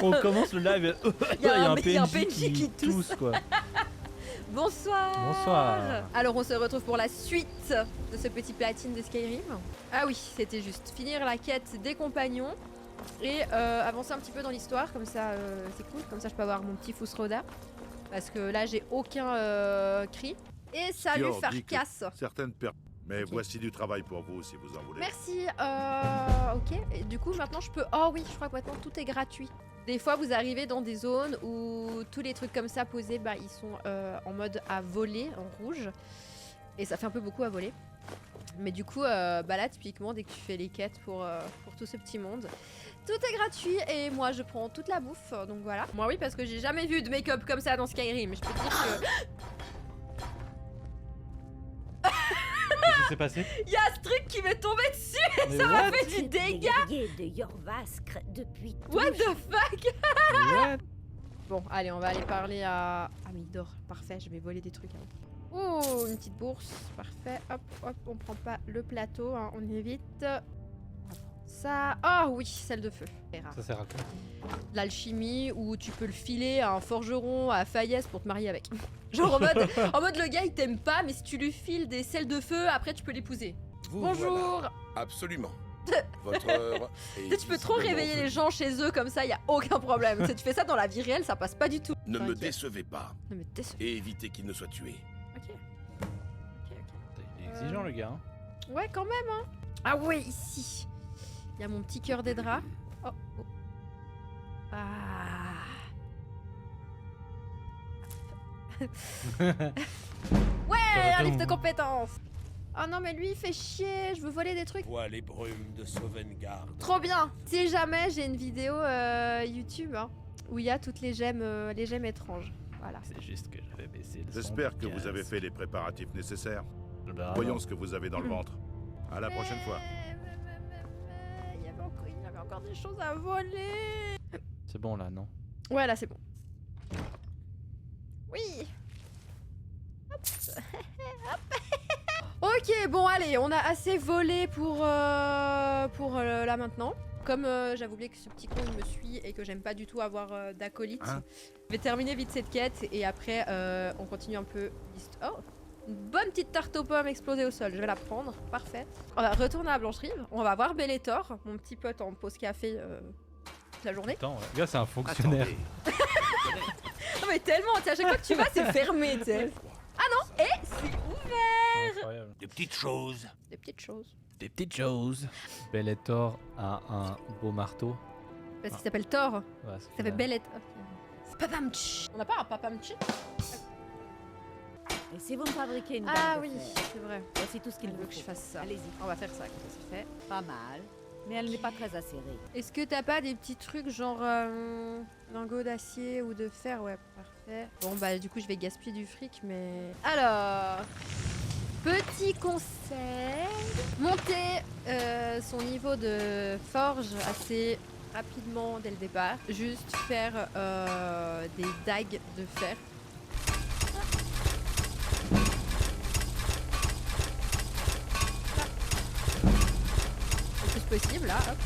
On commence le live. Il y a un PNJ qui tousse quoi. Bonsoir. Bonsoir. Alors on se retrouve pour la suite de ce petit platine de Skyrim. Ah oui, c'était juste finir la quête des compagnons et avancer un petit peu dans l'histoire, comme ça c'est cool, comme ça je peux avoir mon petit Fusroda. Parce que là j'ai aucun cri. Et salut Fjord dit que Farkas. certaines mais Ok. voici du travail pour vous si vous en voulez. Merci, ok. Et du coup maintenant je peux... Oh oui, je crois que maintenant tout est gratuit. Des fois vous arrivez dans des zones où tous les trucs comme ça posés, bah, ils sont en mode à voler, en rouge. Et ça fait un peu beaucoup à voler. Mais du coup, bah là typiquement dès que tu fais les quêtes pour tout ce petit monde, tout est gratuit et moi je prends toute la bouffe, donc voilà. Moi oui parce que j'ai jamais vu de make-up comme ça dans Skyrim, je peux te dire que... Qu'est-ce qui s'est passé? Il y a ce truc qui m'est tombé dessus et Mais ça m'a what? fait du dégât. de Jorvaskr depuis What the fuck? What? Bon, allez, on va aller parler à... Ah mais il dort, parfait, je vais voler des trucs. Hein. Oh, une petite bourse, parfait. Hop, hop, on prend pas le plateau, hein, on évite. Ça... Oh oui, celle de feu. Ça sert à quoi? L'alchimie, où tu peux le filer à un forgeron à Fayès pour te marier avec. Genre en mode le gars il t'aime pas, mais si tu lui files des sels de feu, après tu peux l'épouser. Vous Bonjour. voilà. Absolument. Votre heure est Tu sais, tu peux trop visiblement réveiller les venue. gens chez eux comme ça, y a aucun problème. Si tu fais ça dans la vie réelle, ça passe pas du tout. Ne me T'inquiète. décevez pas Ne me décevez. et évitez qu'il ne soit tué. Ok. Ok, Il est exigeant le gars. Hein. ok. Ouais, quand même, hein. Ah ouais, ici. Il y a mon petit cœur des draps. Oh, oh. Ah. Ouais, un livre de compétences. Oh non, mais lui, il fait chier. Je veux voler des trucs. Vois les brumes de Sovngarde. Trop bien. Si jamais j'ai une vidéo YouTube hein, où il y a toutes les gemmes étranges. Voilà. C'est juste que j'avais baissé le son. J'espère que du vous avez casque. fait les préparatifs nécessaires. Bah, Voyons ce que vous avez dans le ventre. À la prochaine fois. Il y avait encore des choses à voler. C'est bon là, non? Ouais, là c'est bon. Oui. Hop. Hop. Ok, bon allez, on a assez volé pour là maintenant. Comme j'avais oublié que ce petit con il me suit et que j'aime pas du tout avoir d'acolyte, Hein? je vais terminer vite cette quête et après on continue un peu l'histoire. Oh, une bonne petite tarte aux pommes explosée au sol, je vais la prendre, parfait. On va retourner à Blanche-Rive, on va voir Bellator, mon petit pote en pause café toute la journée. Attends, le gars c'est un fonctionnaire. Non mais tellement, tu sais, à chaque fois que tu vas c'est fermé, tu sais. Ah non, et c'est ouvert. Incroyable. Des petites choses. Des petites choses. Des petites choses. Bellator a un beau marteau. Parce qu'il s'appelle Thor. Ouais, Ça s'appelle Bellator. Papamchi. On n'a pas un Papamchi? Et si vous me fabriquez une Ah bague de oui, fer, c'est vrai. voici tout ce qu'il Il vous veut que je faut. fasse ça. Allez-y. On va faire ça, comme ça c'est fait. Pas mal, mais elle n'est pas très acérée. Est-ce que t'as pas des petits trucs genre lingots d'acier ou de fer? Ouais, parfait. Bon bah du coup je vais gaspiller du fric mais... Alors... Petit conseil... Monter son niveau de forge assez rapidement dès le départ. Juste faire des dagues de fer. Le plus possible là, hop.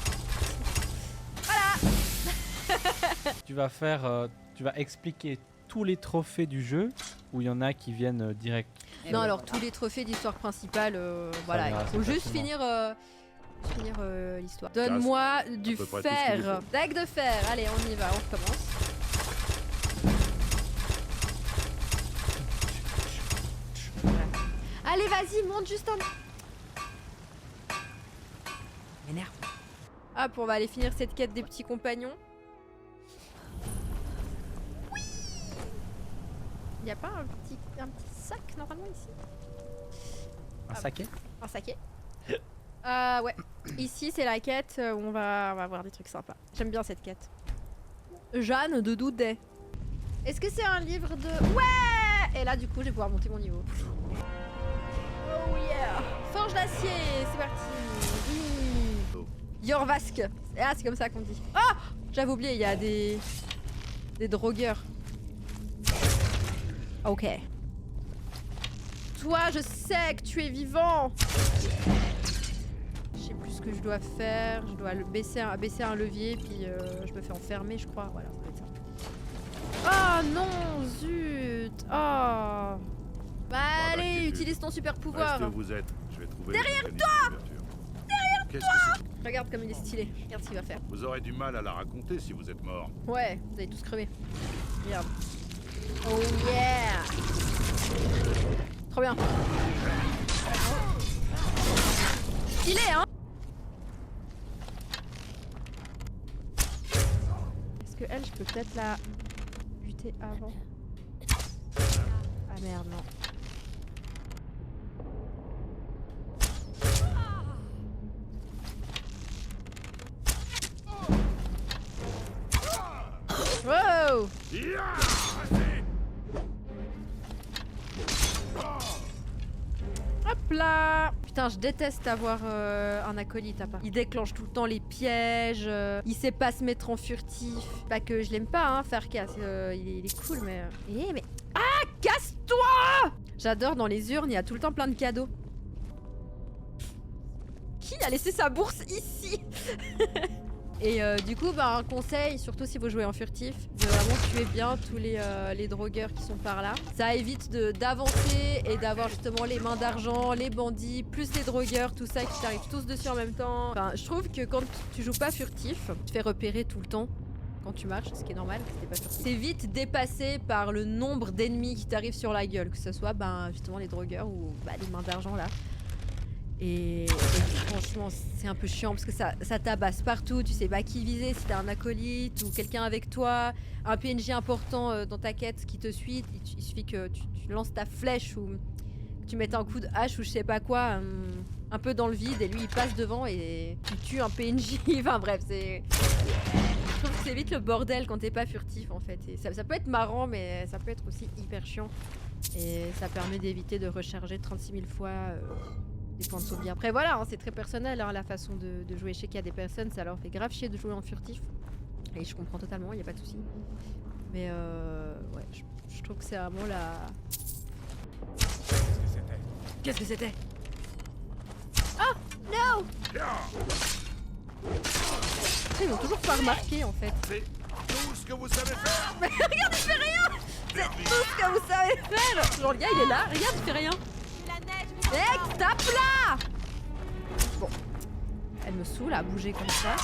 Tu vas faire, tu vas expliquer tous les trophées du jeu ou il y en a qui viennent direct. Et Non, voilà. alors tous les trophées d'histoire principale, voilà, ira il faut assez juste facilement. finir l'histoire. Donne-moi du peu près tout ce qu'il fer. vous Dague de fer. Allez, on y va, on recommence. Voilà. Allez, vas-y, monte juste un... M'énerve. Hop, on va aller finir cette quête des petits compagnons. Oui. Y a pas un petit sac normalement ici? Un saké? Un saké. Ouais. Ici, c'est la quête où on va voir des trucs sympas. J'aime bien cette quête. Jeanne de Doudet. Est-ce que c'est un livre de... Ouais. Et là, du coup, je vais pouvoir monter mon niveau. Oh yeah. Forge d'acier, c'est parti. Jorvask. Ah, c'est comme ça qu'on dit. Ah, j'avais oublié, il y a des drogueurs. Ok. Toi, je sais que tu es vivant. J'ai plus ce que je dois faire. Je dois baisser un levier, puis je me fais enfermer, je crois. Voilà, ça va être ça. Oh non, zut. Oh. Bah allez, d'inquiétude. utilise ton super pouvoir. Reste où vous êtes. Je vais trouver Derrière le mécanisme d'ouverture. Qu'est-ce que c'est? Regarde comme il est stylé. Regarde ce qu'il va faire. Vous aurez du mal à la raconter si vous êtes mort. Ouais, vous allez tous crever. Regarde. Oh yeah. Trop bien. Stylé, hein. Est-ce que elle, je peux peut-être la buter avant? Ah merde, non. Wow! Hop là! Putain, je déteste avoir un acolyte à part. Il déclenche tout le temps les pièges, il sait pas se mettre en furtif. Pas que je l'aime pas, hein, Farkas, il est cool, mais... mais... Ah! Casse-toi! J'adore, dans les urnes, il y a tout le temps plein de cadeaux. Qui a laissé sa bourse ici? Et du coup, bah, un conseil, surtout si vous jouez en furtif, de vraiment tuer bien tous les drogueurs qui sont par là. Ça évite d'avancer et d'avoir justement les mains d'argent, les bandits, plus les drogueurs, tout ça qui t'arrivent tous dessus en même temps. Enfin, je trouve que quand tu joues pas furtif, tu te fais repérer tout le temps quand tu marches, ce qui est normal, c'était pas furtif. T'es vite dépassé par le nombre d'ennemis qui t'arrivent sur la gueule, que ce soit ben, justement les drogueurs ou bah, les mains d'argent là. Et franchement c'est un peu chiant parce que ça tabasse partout, tu sais pas qui viser, si t'as un acolyte ou quelqu'un avec toi, un PNJ important dans ta quête qui te suit, il suffit que tu lances ta flèche ou que tu mettes un coup de hache ou je sais pas quoi, un peu dans le vide et lui il passe devant et tu tues un PNJ, enfin bref c'est... Je trouve que c'est vite le bordel quand t'es pas furtif en fait, et ça peut être marrant mais ça peut être aussi hyper chiant et ça permet d'éviter de recharger 36 000 fois... des points de sauvegarde. Après voilà, hein, c'est très personnel hein, la façon de jouer. Je sais qu'il y a des personnes, ça leur fait grave chier de jouer en furtif. Et je comprends totalement, il n'y a pas de souci. Mais ouais, je trouve que c'est vraiment la... Qu'est-ce que c'était? Oh no! Ils m'ont toujours pas remarqué en fait. C'est tout ce que vous savez faire. Mais regarde, il fait rien! C'est tout ce que vous savez faire! Genre le gars il est là, regarde, il fait rien. Mec, tape là! Bon. Elle me saoule à bouger comme ça.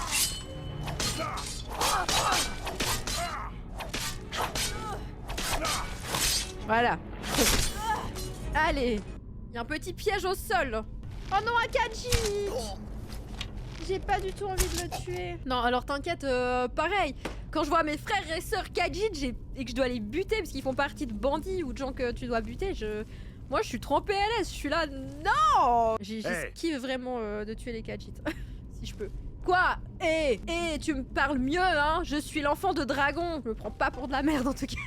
Voilà. Allez. Il y a un petit piège au sol. Oh non, Akadji! J'ai pas du tout envie de le tuer. Non, alors t'inquiète, pareil. Quand je vois mes frères et sœurs Khajiit et que je dois les buter parce qu'ils font partie de bandits ou de gens que tu dois buter, moi je suis trop en PLS, je suis là, non! J'esquive vraiment de tuer les Khajiit, si je peux. Quoi? Tu me parles mieux, hein? Je suis l'enfant de dragon. Je me prends pas pour de la merde en tout cas.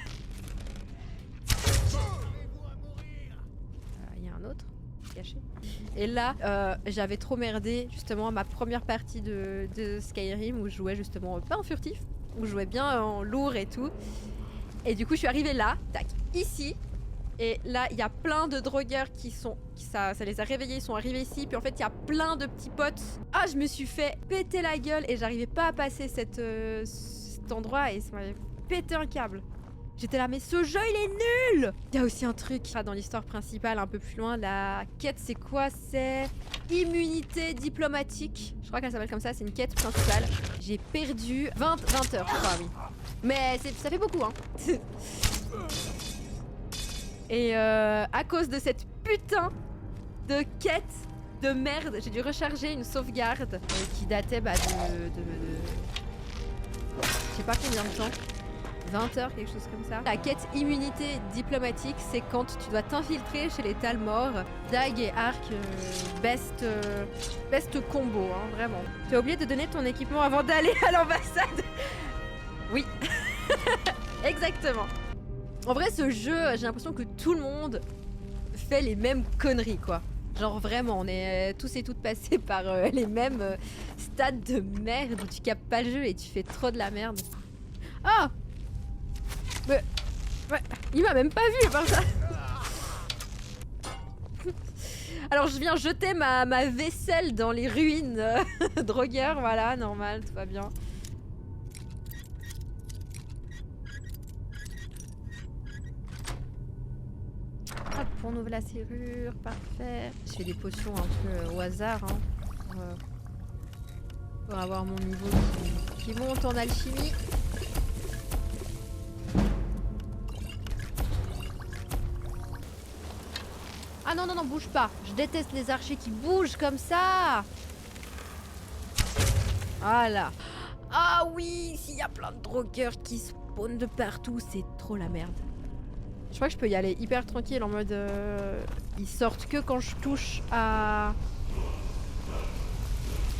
Il y a un autre caché. Et là, j'avais trop merdé justement ma première partie de Skyrim où je jouais justement pas en furtif, où je jouais bien en lourd et tout. Et du coup, je suis arrivée là, tac, ici. Et là, il y a plein de drogueurs ça les a réveillés, ils sont arrivés ici. Puis en fait, il y a plein de petits potes. Ah, je me suis fait péter la gueule et j'arrivais pas à passer cet endroit et ça m'avait pété un câble. J'étais là, mais ce jeu, il est nul! Il y a aussi un truc dans l'histoire principale, un peu plus loin. La quête, c'est quoi? C'est immunité diplomatique. Je crois qu'elle s'appelle comme ça, c'est une quête principale. J'ai perdu 20 heures, je crois, oui. Mais ça fait beaucoup, hein. Et à cause de cette putain de quête de merde, j'ai dû recharger une sauvegarde qui datait de je sais pas combien de temps. 20 heures, quelque chose comme ça. La quête immunité diplomatique, c'est quand tu dois t'infiltrer chez les Talmor. Dague et arc, best combo, hein, vraiment. Tu as oublié de donner ton équipement avant d'aller à l'ambassade. Oui, exactement. En vrai, ce jeu, j'ai l'impression que tout le monde fait les mêmes conneries, quoi. Genre vraiment, on est tous et toutes passés par les mêmes stades de merde où tu captes pas le jeu et tu fais trop de la merde. Ah! Mais... ouais, il m'a même pas vu par ça. Alors je viens jeter ma vaisselle dans les ruines drogueur, voilà, normal, tout va bien. Hop, on ouvre la serrure, parfait. Je fais des potions un peu au hasard, hein, pour avoir mon niveau qui monte en alchimie. Ah non, non, non, bouge pas. Je déteste les archers qui bougent comme ça. Voilà. Ah oui, s'il y a plein de drogueurs qui spawnent de partout, c'est trop la merde. Je crois que je peux y aller hyper tranquille en mode... ils sortent que quand je touche à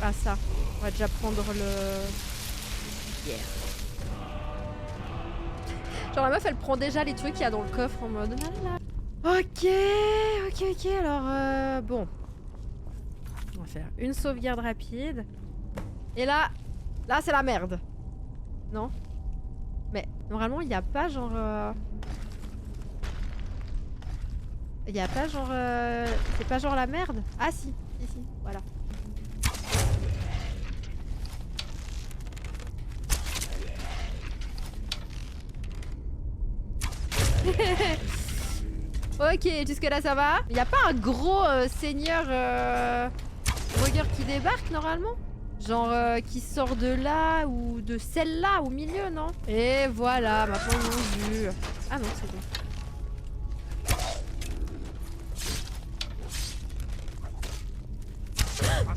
ça. On va déjà prendre le... Yeah. Genre la meuf elle prend déjà les trucs qu'il y a dans le coffre en mode... Ok, alors bon. On va faire une sauvegarde rapide. Et là c'est la merde. Non? Mais normalement il n'y a pas genre... Il y a pas genre... C'est pas genre la merde? Ah si, si, voilà. Ok, jusque là ça va. Il y a pas un gros seigneur drogueur qui débarque normalement? Genre qui sort de là ou de celle-là au milieu, non? Et voilà, maintenant ils l'ont vu. Ah non, c'est bon.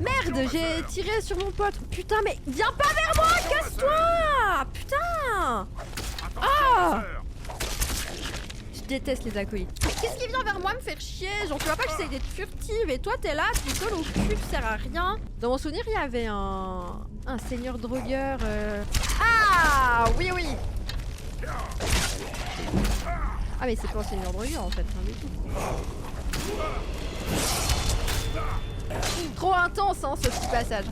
Merde, j'ai tiré sur mon pote. Putain, mais viens pas vers moi, casse-toi! Putain! Ah! Je déteste les acolytes. Qu'est-ce qui vient vers moi me faire chier? Genre, tu vois pas que j'essaye d'être furtive et toi t'es là, tu me colles au cul, tu sers à rien. Dans mon souvenir, il y avait un seigneur drogueur. Ah! Oui, oui! Ah, mais c'est pas un seigneur drogueur en fait, rien du tout. Trop intense hein ce petit passage.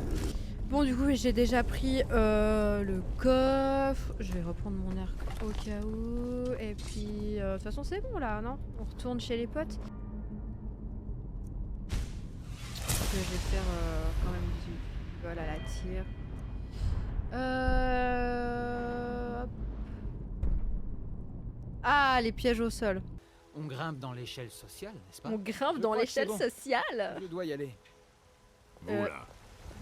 Bon du coup j'ai déjà pris le coffre. Je vais reprendre mon arc au cas où. Et puis de toute façon c'est bon là, non? On retourne chez les potes. Je vais faire quand même du vol à la tire. Hop. Ah les pièges au sol. On grimpe dans l'échelle sociale, n'est-ce pas? On grimpe dans crois que l'échelle c'est bon. sociale. Je dois y aller. Vous là,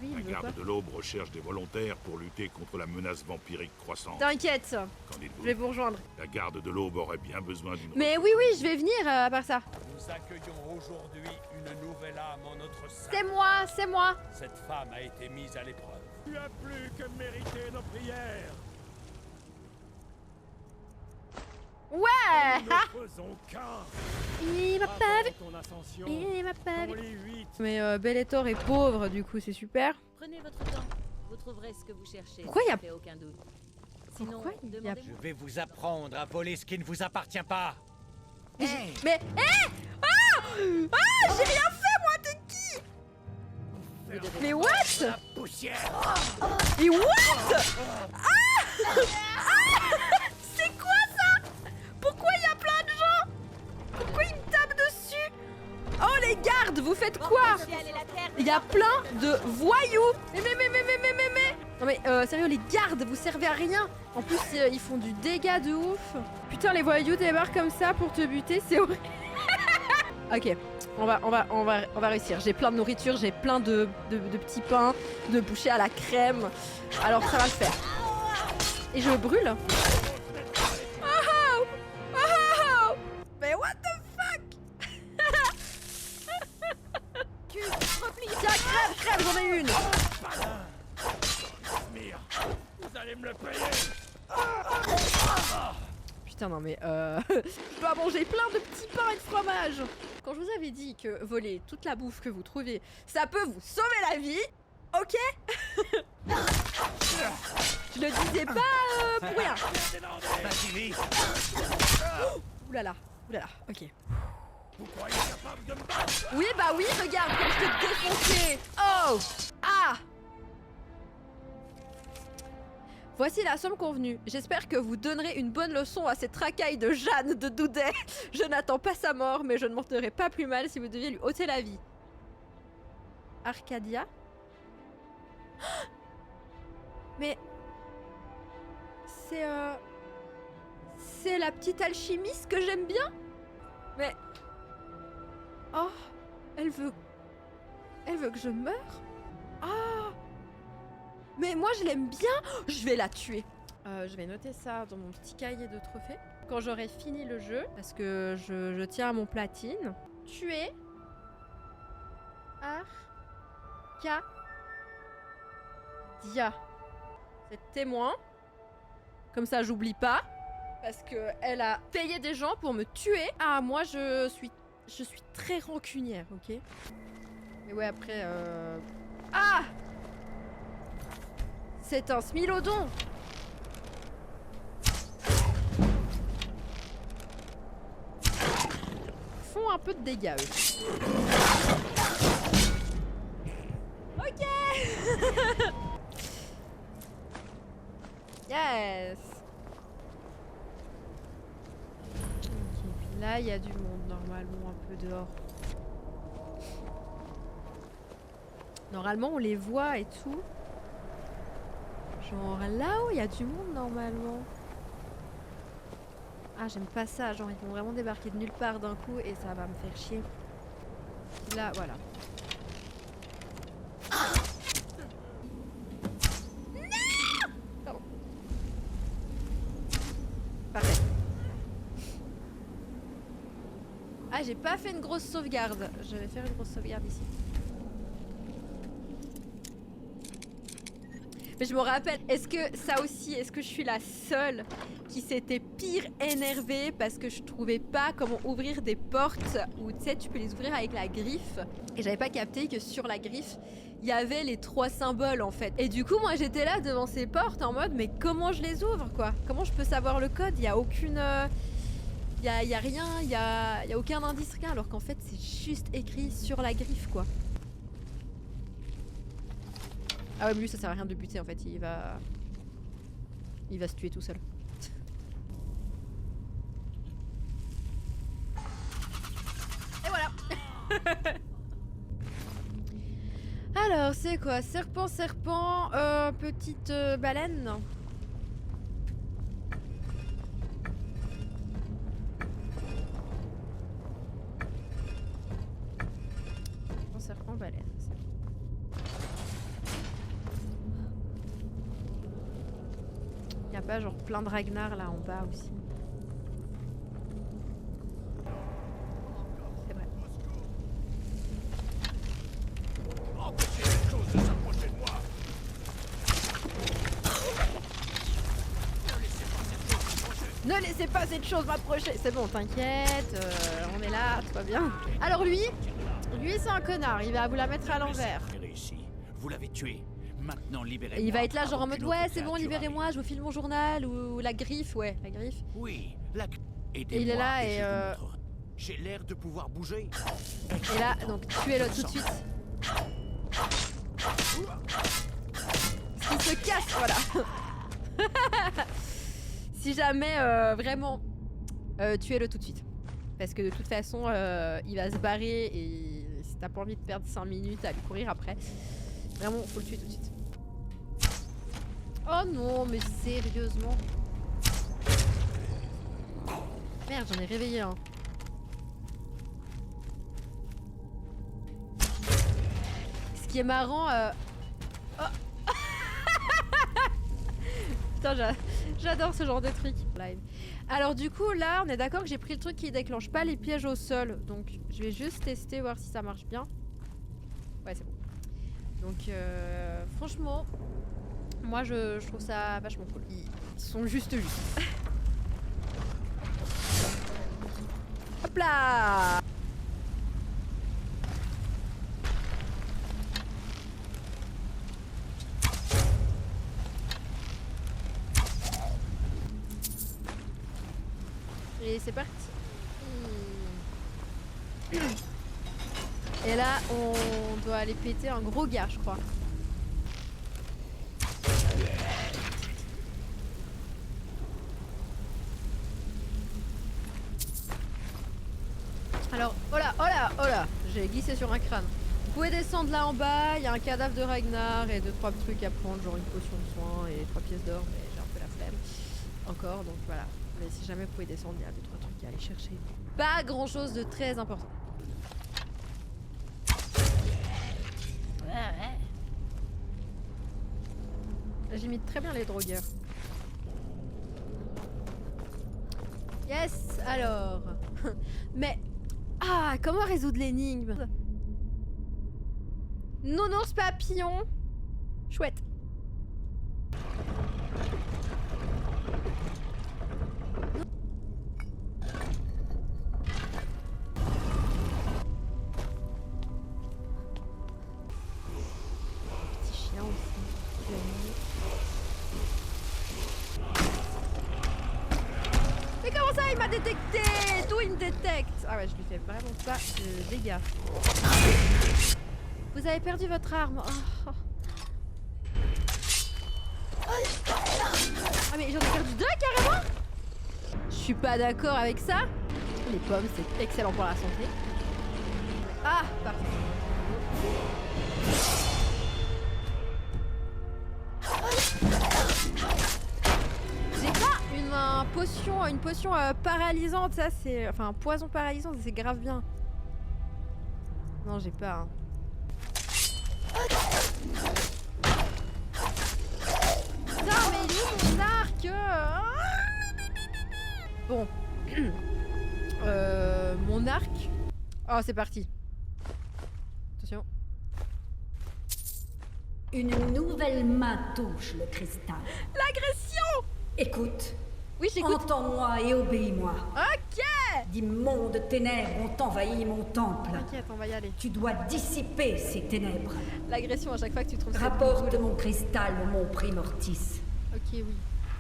Oui, la il veut quoi? garde de l'Aube recherche des volontaires pour lutter contre la menace vampirique croissante. T'inquiète, Qu'en dites-vous? je vais vous rejoindre. La garde de l'Aube aurait bien besoin d'une... Mais oui, oui, je vais venir à part ça. Nous accueillons aujourd'hui une nouvelle âme en notre sein. C'est moi, c'est moi. Cette femme a été mise à l'épreuve. Tu as plus que mérité nos prières. Ouais. Ah, faisons qu'un. il m'a pas vu. Ton ascension, Il m'a pas vu. les 8. Mais Bellator est pauvre, du coup, c'est super. Prenez votre temps. Vous trouverez ce que vous cherchez. Pourquoi ça y a- ne fait aucun doute. Sinon, Pourquoi il y a- demandez-moi. Je vais vous apprendre à voler ce qui ne vous appartient pas. Mais ah j'ai rien fait, moi, t'es qui? Vous devez- Mais what? La poussière. Mais what? C'est quoi ça? Pourquoi il y a plein de gens? Pourquoi ils me tapent dessus? Oh les gardes, vous faites quoi? Il y a plein de voyous. Mais. Non mais sérieux les gardes, vous servez à rien. En plus ils font du dégât de ouf. Putain les voyous débarquent comme ça pour te buter, c'est horrible. Ok, on va réussir. J'ai plein de nourriture, j'ai plein de petits pains, de bouchées à la crème. Alors ça va le faire. Et je brûle. Oh, oh, mais what the fuck? Tiens, crève, j'en ai une. Vous allez me le payer. Putain non mais je dois manger plein de petits pains et de fromage. Quand je vous avais dit que voler toute la bouffe que vous trouvez, ça peut vous sauver la vie, ok? Je le disais pas pour rien. Vas-y, Oulala, ok. Vous croyez capable de me battre? Oui bah oui, regarde comme je t'ai défoncé. Oh. Ah. Voici la somme convenue. J'espère que vous donnerez une bonne leçon à cette racaille de Jeanne de Doudet. Je n'attends pas sa mort, mais je ne m'en serais pas plus mal si vous deviez lui ôter la vie. Arcadia. Mais c'est la petite alchimiste que j'aime bien. Mais oh, elle veut que je meure. Ah, mais moi je l'aime bien. Je vais la tuer. Je vais noter ça dans mon petit cahier de trophées. Quand j'aurai fini le jeu, parce que je tiens à mon platine. Tuer Arcadia. C'est témoin. Comme ça j'oublie pas. Parce que elle a payé des gens pour me tuer. Ah, moi je suis très rancunière, ok? Mais ouais, après Ah, c'est un smilodon. Ils font un peu de dégâts, eux. Ok. Yes. Ok, puis là, il y a du monde, normalement, un peu dehors. Normalement, on les voit et tout. Genre là-haut, il y a du monde, normalement. Ah, j'aime pas ça. Genre, ils vont vraiment débarquer de nulle part d'un coup et ça va me faire chier. Là, voilà. Non! Pardon. Parfait. Ah, j'ai pas fait une grosse sauvegarde. Je vais faire une grosse sauvegarde ici. Mais je me rappelle, est-ce que ça aussi, est-ce que je suis la seule qui s'était pire énervée parce que je trouvais pas comment ouvrir des portes où tu sais, tu peux les ouvrir avec la griffe. Et j'avais pas capté que sur la griffe, il y avait les 3 symboles en fait. Et du coup, moi j'étais là devant ces portes en mode, mais comment je les ouvre quoi? Comment je peux savoir le code? Il y a aucune... Il y a rien, il y a aucun indice, rien. Alors qu'en fait, c'est juste écrit sur la griffe quoi. Ah ouais, mais lui ça sert à rien de le buter en fait, il va se tuer tout seul. Et voilà. Alors c'est quoi? Serpent, petite baleine. Serpent, baleine. Y'a pas genre plein de Ragnar là en bas aussi? C'est vrai. Empêchez cette chose de s'approcher de moi. Ne laissez pas cette chose m'approcher. C'est bon, t'inquiète, on est là, tout va bien. Alors lui c'est un connard, il va vous la mettre à l'envers. Vous l'avez tué. Maintenant, libérez-moi. Il va être là genre en avant mode qu'une ouais autre c'est bon, créature libérez-moi, je vous file mon journal ou la griffe, ouais, la griffe. arrive. Oui, Et il est là et je vous montrerai. J'ai l'air de pouvoir bouger. et là donc tuez-le tout de suite. Il se casse, voilà. Si jamais vraiment tuez-le tout de suite. Parce que de toute façon il va se barrer et si t'as pas envie de perdre 5 minutes à lui courir après, vraiment faut le tuer tout de suite. Oh non mais sérieusement. Merde, j'en ai réveillé un. Ce qui est marrant oh. Putain, j'adore ce genre de truc live. Alors du coup là on est d'accord que j'ai pris le truc qui déclenche pas les pièges au sol. Donc je vais juste tester voir si ça marche bien. Ouais c'est bon. Donc franchement moi je trouve ça vachement cool. Ils sont juste. Hop là. Et c'est parti. Et là, on doit aller péter un gros gars, je crois. Alors, oh là, j'ai glissé sur un crâne. pouvez descendre là en bas, il y a un cadavre de Ragnar et 2-3 trucs à prendre, genre une potion de soin et 3 pièces d'or, mais j'ai un peu la flemme. Encore, donc voilà. Mais si jamais vous pouvez descendre, il y a 2-3 trucs à aller chercher. Pas grand chose de très important. J'imite très bien les drogueurs. Yes, alors. Mais. Ah, comment résoudre l'énigme? Nounours papillon. Chouette. Petit chien aussi. Mais comment ça, il m'a détecté? D'où il me détecte? Ah ouais, je lui fais vraiment pas de dégâts. Vous avez perdu votre arme. Oh. Ah mais j'en ai perdu 2 carrément? Je suis pas d'accord avec ça. Les pommes, c'est excellent pour la santé. Ah, parfait. J'ai pas une potion paralysante, ça c'est... Enfin, un poison paralysant, c'est grave bien. Non, j'ai pas. Hein. Putain, mais il est où mon arc? Bon. Mon arc. Oh, c'est parti. Attention. Une nouvelle main touche le cristal. L'agression! Écoute, Oui, j'écoute. entends-moi et obéis-moi. Ok! D'immondes ténèbres ont envahi mon temple. T'inquiète, on va y aller. Tu dois dissiper ces ténèbres. L'agression à chaque fois que tu trouves cette Rapporte bousoule. mon cristal au mont Primortis. Ok, oui.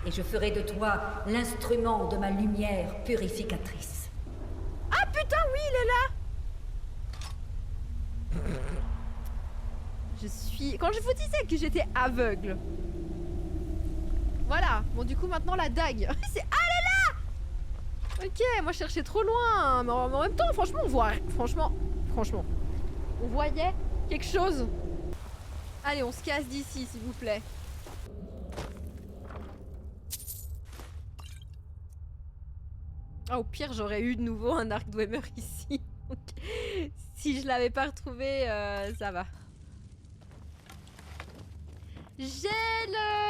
Et je ferai de toi l'instrument de ma lumière purificatrice. Ah putain, oui, il est là! Je suis... Quand je vous disais que j'étais aveugle. Voilà. Bon, du coup, maintenant, la dague. C'est... Ah, elle est là! Ok, moi, je cherchais trop loin. Mais en même temps, franchement, on voit... Franchement. On voyait quelque chose. Allez, on se casse d'ici, s'il vous plaît. Ah, au pire, j'aurais eu de nouveau un arc Dwemer ici. Donc, si je l'avais pas retrouvé, ça va. J'ai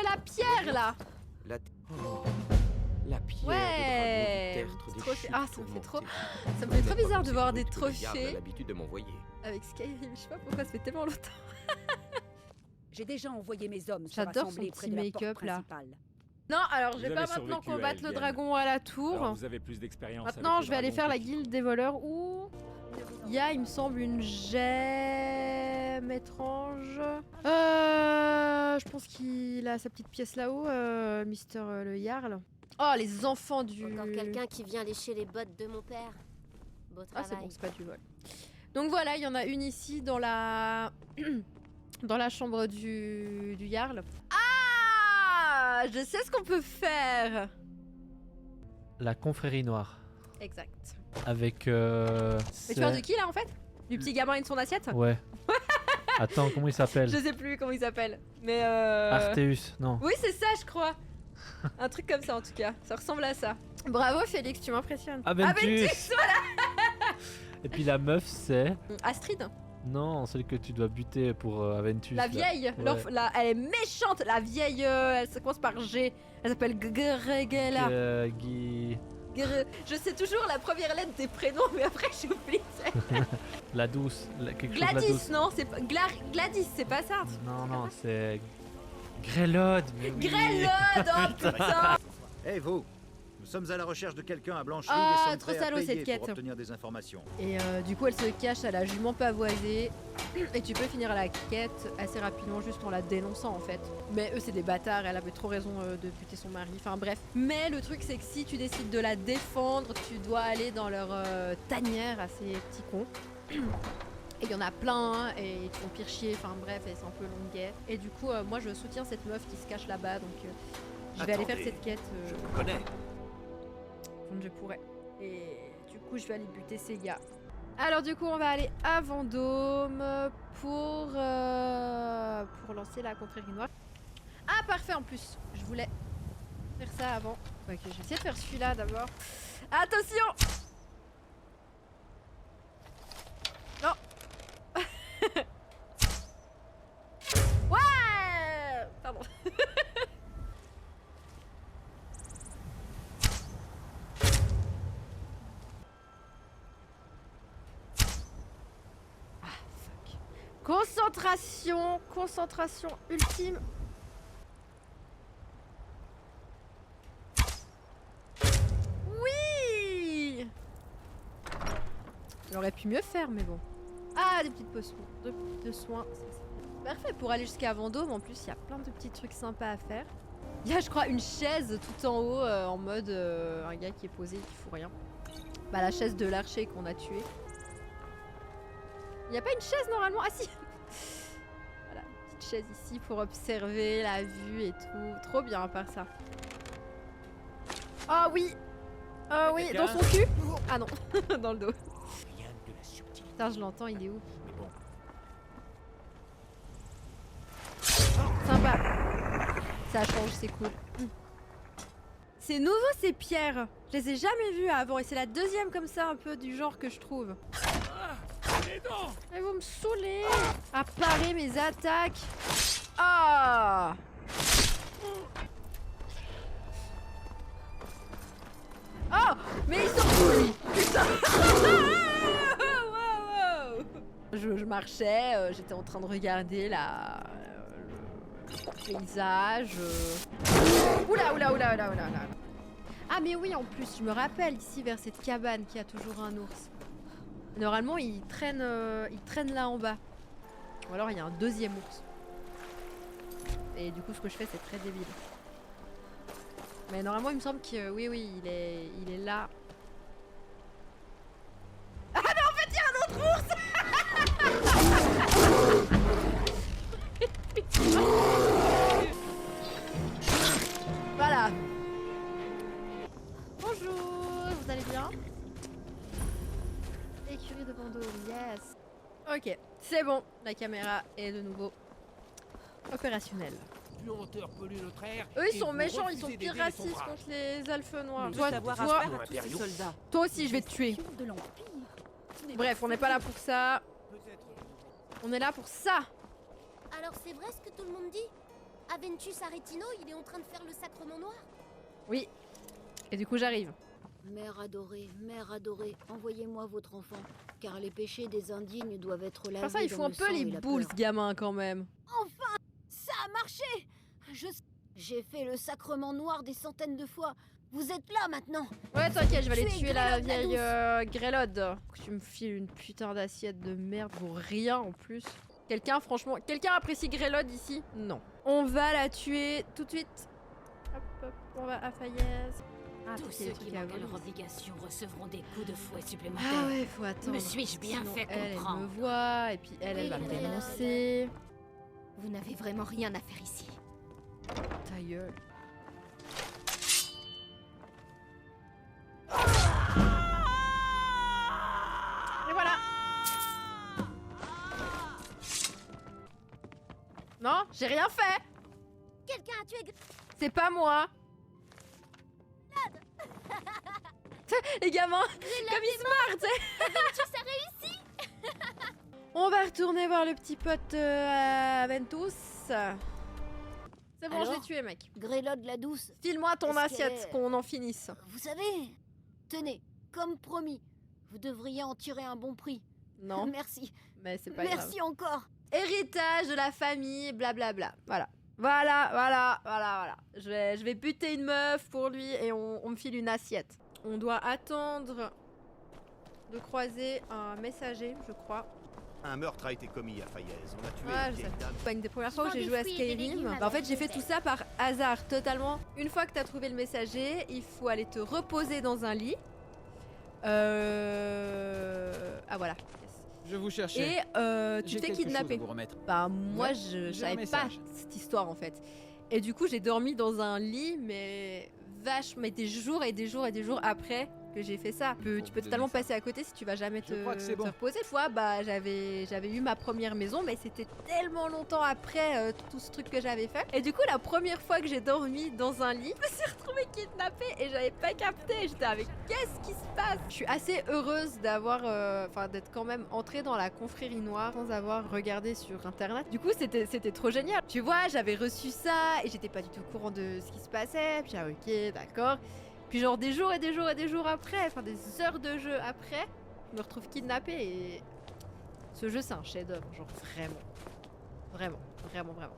la pierre là. La pierre Ouais. Trophée. Ah, ça me fait trop. Ça me fait trop bizarre de voir des trophées l'habitude de m'envoyer. avec Skyrim. Je sais pas pourquoi ça fait tellement longtemps. J'ai déjà envoyé mes hommes se J'adore son rassembler petit près de la porte make-up, là. principale. Non, alors je Vous vais avez pas maintenant survécu à combattre le Eldian. dragon à la tour. Alors, vous avez plus d'expérience. Maintenant, avec je vais aller le faire la dragon que- guilde des voleurs où il y a, il me semble, une gemme étrange. Je pense qu'il a sa petite pièce là-haut, Mister le Jarl. Oh, les enfants du... Encore quelqu'un qui vient lécher les bottes de mon père. Beau Ah, travail. c'est bon, c'est pas du vol. Donc voilà, il y en a une ici dans la... dans la chambre du Jarl. Ah, je sais ce qu'on peut faire. La confrérie noire. Exact. Avec. Mais tu parles de qui là en fait? Du petit gamin et de son assiette? Ouais. Attends, comment il s'appelle? Je sais plus comment il s'appelle. Mais Arteus, non. Oui, c'est ça, je crois. Un truc comme ça en tout cas. Ça ressemble à ça. Bravo Félix, tu m'impressionnes. Aventus. voilà. Et puis la meuf, c'est. Astrid, Non, celle que tu dois buter pour Aventus. la là. vieille. Ouais. Elle est méchante, la vieille. Elle se commence par G. Elle s'appelle Gregela. Guy. Je sais toujours la première lettre des prénoms, mais après j'oublie. La douce. Quelque chose de la Gladys, douce. non, c'est pas. Gladys, c'est pas ça. Non, c'est. Grelod, mais oui. Grelod, oh putain. Hey vous, nous sommes à la recherche de quelqu'un à Blancherie Ah, et sommes trop prêts salaud, à payer cette quête. pour obtenir des informations. Et du coup, elle se cache à la jument pavoisée. Et tu peux finir la quête assez rapidement juste en la dénonçant en fait. Mais eux, c'est des bâtards, elle avait trop raison de buter son mari. Enfin bref. Mais le truc, c'est que si tu décides de la défendre, tu dois aller dans leur tanière à ces petits cons. Et il y en a plein, hein, et ils te font pire chier. Enfin bref, et c'est un peu longuet. Et du coup, moi, je soutiens cette meuf qui se cache là-bas. Donc je vais aller faire Attendez, cette quête. Je vous connais. Quand je pourrais. Et du coup, je vais aller buter ces gars. Alors du coup, on va aller à Vendôme pour lancer la confrérie noire. Ah parfait, en plus, je voulais faire ça avant. Ok, je vais essayer de faire celui-là d'abord. Attention! Non! Ouais! Pardon. Ah, fuck. Concentration, concentration ultime. Oui! J'aurais pu mieux faire, mais bon. Ah, des petites potions de soins. Parfait pour aller jusqu'à Vendôme. En plus, il y a plein de petits trucs sympas à faire. Il y a, je crois, une chaise tout en haut en mode un gars qui est posé et qui fout rien. Bah, la chaise de l'archer qu'on a tué. Il n'y a pas une chaise normalement? Ah si! Voilà, une petite chaise ici pour observer la vue et tout. Trop bien à part ça. Oh oui! Oh oui, dans son cul? Ah non, dans le dos. Putain, je l'entends, il est où? Sympa. Ça change, c'est cool. C'est nouveau ces pierres. Je les ai jamais vues avant et c'est la deuxième comme ça un peu du genre que je trouve. Elles vont me saouler. À parer mes attaques. Ah! Oh! Mais ils sont fous lui! Putain! Je marchais, j'étais en train de regarder le paysage. Oula, oula, oula, oula, oula, oula. Ah mais oui, en plus, je me rappelle ici vers cette cabane qu'il y a toujours un ours. Normalement, il traîne là en bas. Ou alors il y a un deuxième ours. Et du coup, ce que je fais, c'est très débile. Mais normalement, il me semble que oui, oui, il est là. Ah mais en fait, il y a un autre ours! Voilà. Bonjour, vous allez bien? Écurie de Vendôme, yes. Ok, c'est bon, la caméra est de nouveau opérationnelle. Puanteur pollue notre air. Eux ils et sont vous méchants, ils sont refusez pire d'aider les racistes sombrages. contre les elfes noirs. Le Toi, savoir toi, à tous ces soldats. toi aussi je vais te tuer. De l'Empire. Bref, on n'est pas là pour ça. On est là pour ça. Alors c'est vrai ce que tout le monde dit? Aventus Aretino, il est en train de faire le sacrement noir? Oui. Et du coup j'arrive. Mère adorée, envoyez-moi votre enfant, car les péchés des indignes doivent être lavés. Enfin ça, il faut dans un le peu sang les et la boules peur. ce gamin quand même. Enfin, ça a marché. J'ai fait le sacrement noir des centaines de fois. Vous êtes là maintenant. Ouais, t'inquiète, je vais aller Tuez tuer la Grélode, la vieille douce. Grélode. Tu me files une putain d'assiette de merde pour rien en plus. Quelqu'un, franchement, quelqu'un apprécie Grélode ici? Non. On va la tuer tout de suite. Hop, hop, on va à Fayez. Ah, Tous ceux qui manquent à leur obligation recevront des coups de fouet supplémentaires. Ah ouais, faut attendre. Me suis-je bien Sinon, fait elle comprendre? me voit, et puis elle va me dénoncer. Vous n'avez vraiment rien à faire ici. Ta gueule. Et voilà. Non, j'ai rien fait. Quelqu'un a tué C'est pas moi. Les gamins, comme ils se marrent, tu sais. Ça réussi. On va retourner voir le petit pote Aventus. C'est bon, Alors je l'ai tué, mec. Grélode la douce. File-moi ton Est-ce assiette, qu'elle est- qu'on en finisse. Vous savez, tenez, comme promis, vous devriez en tirer un bon prix. Non, Merci. mais c'est pas grave. Merci encore. Héritage de la famille, blablabla. Voilà. Voilà. Je vais buter une meuf pour lui et on me file une assiette. On doit attendre de croiser un messager, je crois. Un meurtre a été commis à Fayez. On a tué Ouais, une je vieille sais. dame. Pas une des premières fois où Souvent j'ai des joué à fruits et des Skyrim. légumes Bah, en fait, avec j'ai des fait tout ailes. ça par hasard, totalement. Une fois que t'as trouvé le messager, il faut aller te reposer dans un lit. Ah voilà. Yes. Je vous cherchais. Et tu J'ai te fais quelque chose kidnapper. à vous remettre. Bah moi Ouais, je j'ai un savais pas message. cette histoire en fait. Et du coup j'ai dormi dans un lit mais vache, mais des jours et des jours et des jours après que j'ai fait ça. Tu peux totalement passer à côté si tu vas jamais te reposer. Une fois, bah, j'avais eu ma première maison, mais c'était tellement longtemps après tout ce truc que j'avais fait. Et du coup, la première fois que j'ai dormi dans un lit, je me suis retrouvée kidnappée et j'avais pas capté. J'étais avec qu'est-ce qui se passe? Je suis assez heureuse d'avoir, d'être quand même entrée dans la confrérie noire sans avoir regardé sur internet. Du coup, c'était trop génial. Tu vois, j'avais reçu ça et j'étais pas du tout au courant de ce qui se passait. Puis ok, d'accord. Puis genre des jours et des jours et des jours après, enfin des heures de jeu après, je me retrouve kidnappée et ce jeu c'est un chef-d'œuvre, genre vraiment.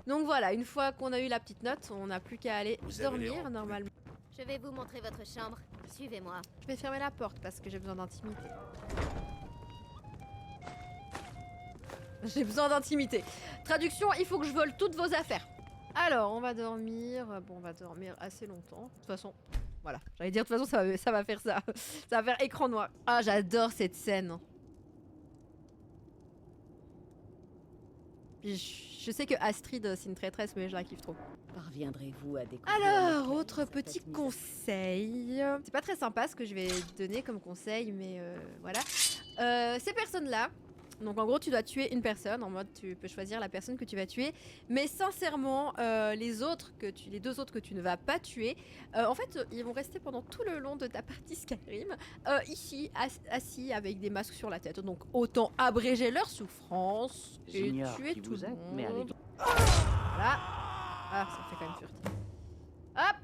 Donc voilà, une fois qu'on a eu la petite note, on n'a plus qu'à aller dormir normalement. Je vais vous montrer votre chambre. Suivez-moi. Je vais fermer la porte parce que j'ai besoin d'intimité. J'ai besoin d'intimité. Traduction, il faut que je vole toutes vos affaires. Alors, on va dormir. Bon, on va dormir assez longtemps. De toute façon, voilà. J'allais dire, de toute façon, ça va faire ça. Ça va faire écran noir. Ah, j'adore cette scène. Je sais que Astrid, c'est une traîtresse, mais je la kiffe trop. Parviendrez-vous à découvrir... Alors, autre petit conseil. C'est pas très sympa ce que je vais donner comme conseil, mais voilà. Ces personnes-là, donc en gros, tu dois tuer une personne. En mode, tu peux choisir la personne que tu vas tuer. Mais sincèrement, les deux autres que tu ne vas pas tuer, en fait, ils vont rester pendant tout le long de ta partie Skyrim, ici, assis avec des masques sur la tête. Donc autant abréger leur souffrance et tuer tout le monde. Voilà. Ah, ça fait quand même furtif. Hop!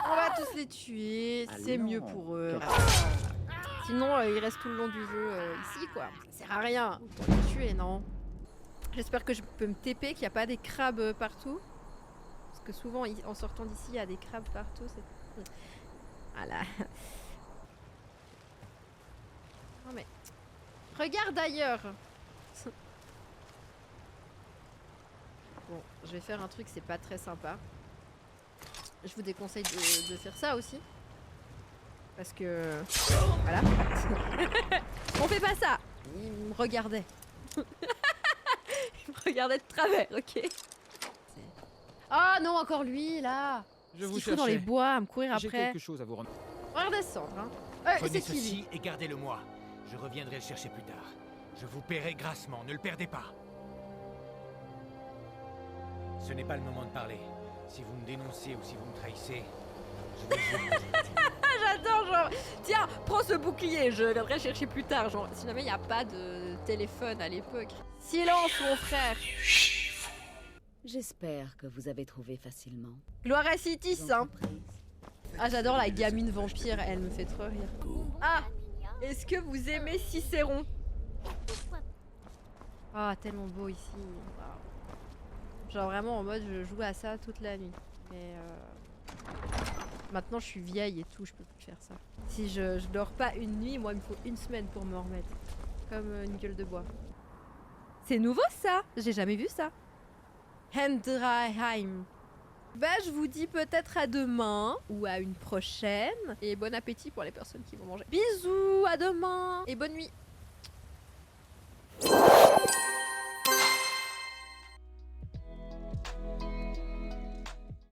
On va tous les tuer, c'est mieux pour eux. Sinon, ils restent tout le long du jeu ici, quoi. Ça sert à rien. Autant les tuer, non? J'espère que je peux me TP, qu'il n'y a pas des crabes partout. Parce que souvent, en sortant d'ici, il y a des crabes partout. Voilà. Non mais... Regarde ailleurs. Bon, je vais faire un truc, c'est pas très sympa. Je vous déconseille de faire ça aussi. Parce que... Voilà. On fait pas ça. Il me regardait. Il me regardait de travers, ok. Oh non, encore lui, là. Je vous cherche dans les bois, à me courir J'ai après. quelque chose à vous remettre. On va redescendre, hein. Prenez c'est qui, ceci lui et gardez-le-moi. Je reviendrai le chercher plus tard. Je vous paierai grassement, ne le perdez pas. Ce n'est pas le moment de parler. Si vous me dénoncez ou si vous me trahissez, je vais juger. J'adore, genre, tiens, prends ce bouclier, je viendrai chercher plus tard. Genre, si jamais il n'y a pas de téléphone à l'époque. Silence, mon frère. J'espère que vous avez trouvé facilement. Gloire à Citis, hein. Ah, j'adore la gamine vampire, elle me fait trop rire. Ah, est-ce que vous aimez Cicéron? Ah, tellement beau ici. Wow. Genre vraiment en mode, je joue à ça toute la nuit. Mais maintenant, je suis vieille et tout, je peux plus faire ça. Si je dors pas une nuit, moi, il me faut une semaine pour me remettre. Comme une gueule de bois. C'est nouveau, ça. J'ai jamais vu ça. Hendraheim. Bah, je vous dis peut-être à demain ou à une prochaine. Et bon appétit pour les personnes qui vont manger. Bisous, à demain et bonne nuit.